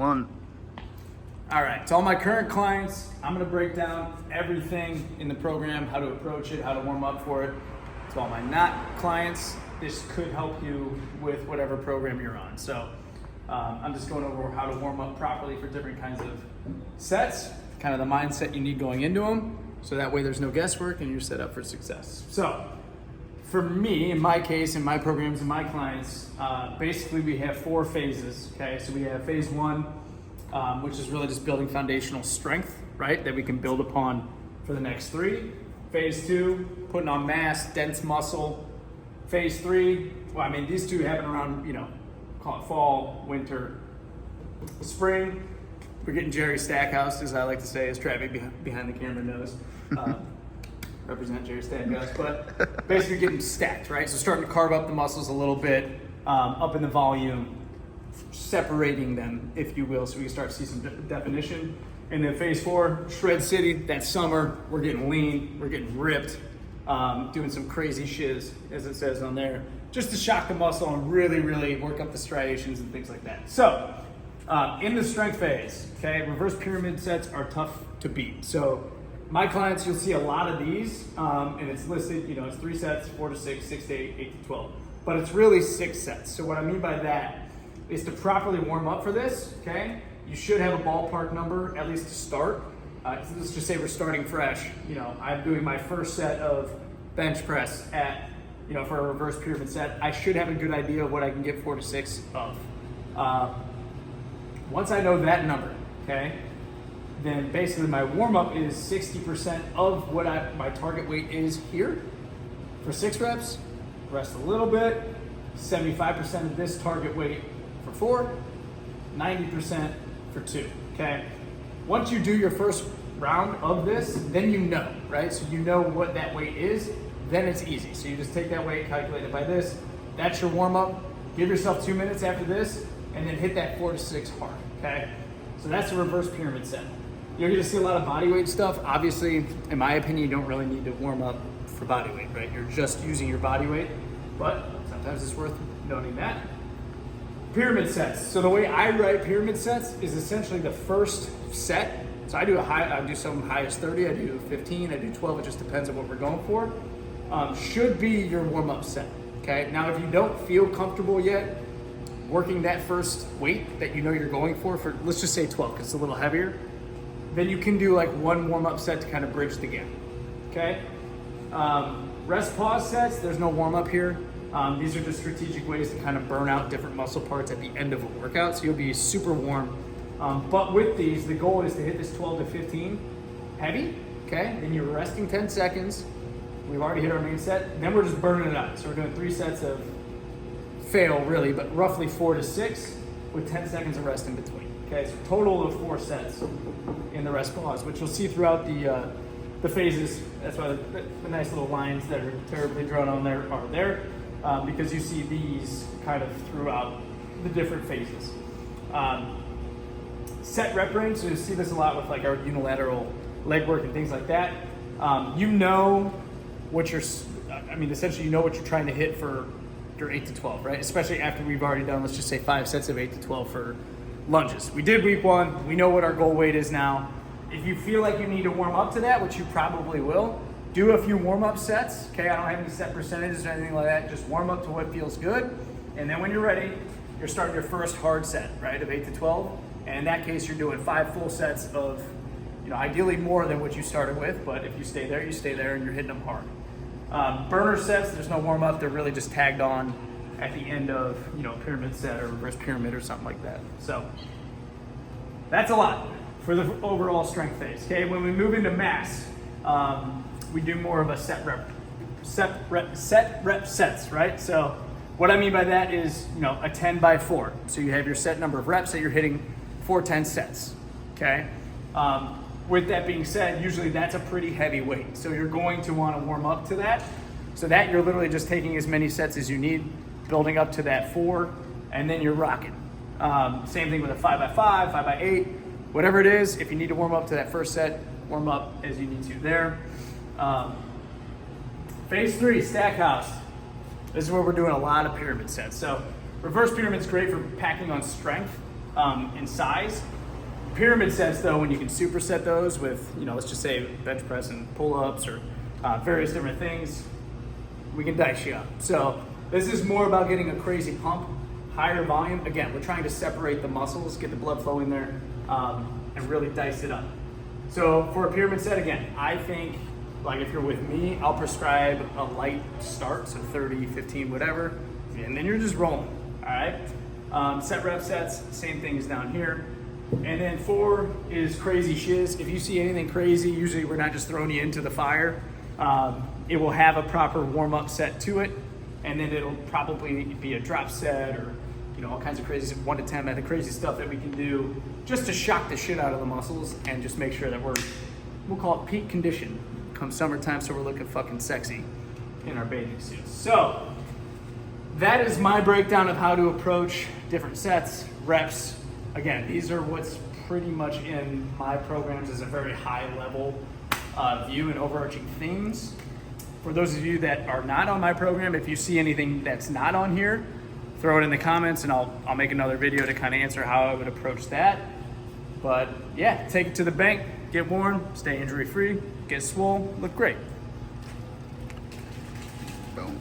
One. All right, to all my current clients, I'm gonna break down everything in the program, how to approach it, how to warm up for it. To all my not clients, this could help you with whatever program you're on. So I'm just going over how to warm up properly for different kinds of sets, kind of the mindset you need going into them, so that way there's no guesswork and you're set up for success. So for me, in my case, in my programs, and my clients, basically we have 4 phases, okay? So we have phase 1, which is really just building foundational strength, right? That we can build upon for the next 3. Phase 2, putting on mass, dense muscle. Phase 3, well, I mean, these 2 happen around, call it fall, winter, spring. We're getting Jerry Stackhouse, as I like to say, as Travis behind the camera knows. Represent Jerry Stackhouse, but basically getting stacked, right? So starting to carve up the muscles a little bit, up in the volume, separating them, if you will, so we can start to see some definition. And then phase 4, Shred City, that summer, we're getting lean, we're getting ripped, doing some crazy shiz, as it says on there, just to shock the muscle and really, really work up the striations and things like that. So, in the strength phase, okay, reverse pyramid sets are tough to beat. So, my clients, you'll see a lot of these, and it's listed, it's 3 sets, 4 to 6, 6 to 8, 8 to 12. But it's really 6 sets. So what I mean by that is to properly warm up for this, okay? You should have a ballpark number, at least to start. Let's just say we're starting fresh. I'm doing my first set of bench press at, for a reverse pyramid set. I should have a good idea of what I can get 4 to 6 of. Once I know that number, okay? Then basically my warm-up is 60% of what my target weight is here for 6 reps, rest a little bit, 75% of this target weight for 4, 90% for 2, okay? Once you do your first round of this, then you know, right? So you know what that weight is, then it's easy. So you just take that weight, calculate it by this, that's your warm-up, give yourself 2 minutes after this, and then hit that 4 to 6 hard, okay? So that's a reverse pyramid set. You're gonna see a lot of body weight stuff. Obviously, in my opinion, you don't really need to warm up for body weight, right? You're just using your body weight, but sometimes it's worth noting that. Pyramid sets. So the way I write pyramid sets is essentially the first set. So I do some high as 30, I do 15, I do 12, it just depends on what we're going for. Should be your warm-up set, okay? Now, if you don't feel comfortable yet working that first weight that you're going for, let's just say 12, because it's a little heavier, then you can do like 1 warm-up set to kind of bridge the gap, okay? Rest pause sets, there's no warm-up here. These are just strategic ways to kind of burn out different muscle parts at the end of a workout, so you'll be super warm. But with these, the goal is to hit this 12 to 15 heavy, okay? Then you're resting 10 seconds. We've already hit our main set. Then we're just burning it out. So we're doing 3 sets of fail, really, but roughly 4 to 6 with 10 seconds of rest in between. Okay, so total of 4 sets in the rest pause, which you'll see throughout the phases. That's why the nice little lines that are terribly drawn on there are there, because you see these kind of throughout the different phases. Set rep range, so you see this a lot with like our unilateral leg work and things like that. Essentially you know what you're trying to hit for your 8 to 12, right? Especially after we've already done, let's just say 5 sets of 8 to 12 for lunges. We did week 1, we know what our goal weight is now. If you feel like you need to warm up to that, which you probably will, do a few warm-up sets, okay? I don't have any set percentages or anything like that, just warm up to what feels good. And then when you're ready, you're starting your first hard set, right, of 8 to 12. And in that case, you're doing 5 full sets of, ideally more than what you started with, but if you stay there, and you're hitting them hard. Burner sets, there's no warm-up, they're really just tagged on at the end of, pyramid set or reverse pyramid or something like that. So that's a lot for the overall strength phase, okay? When we move into mass, we do more of a set rep sets, right? So what I mean by that is, a 10 by 4. So you have your set number of reps that you're hitting 4 10 sets, okay? With that being said, usually that's a pretty heavy weight. So you're going to want to warm up to that. So that you're literally just taking as many sets as you need, building up to that 4, and then you're rocking. Same thing with a 5 by 5, 5 by 8, whatever it is. If you need to warm up to that first set, warm up as you need to there. Phase 3, Stackhouse. This is where we're doing a lot of pyramid sets. So reverse pyramid's great for packing on strength. in size. Pyramid sets though, when you can superset those with, you know, let's just say bench press and pull-ups or various different things, we can dice you up. So this is more about getting a crazy pump, higher volume. Again, we're trying to separate the muscles, get the blood flow in there, and really dice it up. So for a pyramid set, again, I think, like if you're with me, I'll prescribe a light start, so 30, 15, whatever, and then you're just rolling, all right? Set rep sets, same thing as down here. And then 4 is crazy shiz. If you see anything crazy, usually we're not just throwing you into the fire. It will have a proper warm-up set to it, and then it'll probably be a drop set or, you know, all kinds of crazy 1 to 10 method crazy stuff that we can do just to shock the shit out of the muscles and just make sure that we'll call it peak condition come summertime, so we're looking fucking sexy in our bathing suits. So that is my breakdown of how to approach different sets, reps. Again, these are what's pretty much in my programs as a very high level view and overarching themes. For those of you that are not on my program, if you see anything that's not on here, throw it in the comments and I'll make another video to kind of answer how I would approach that. But yeah, take it to the bank, get warm, stay injury free, get swole, look great. Boom.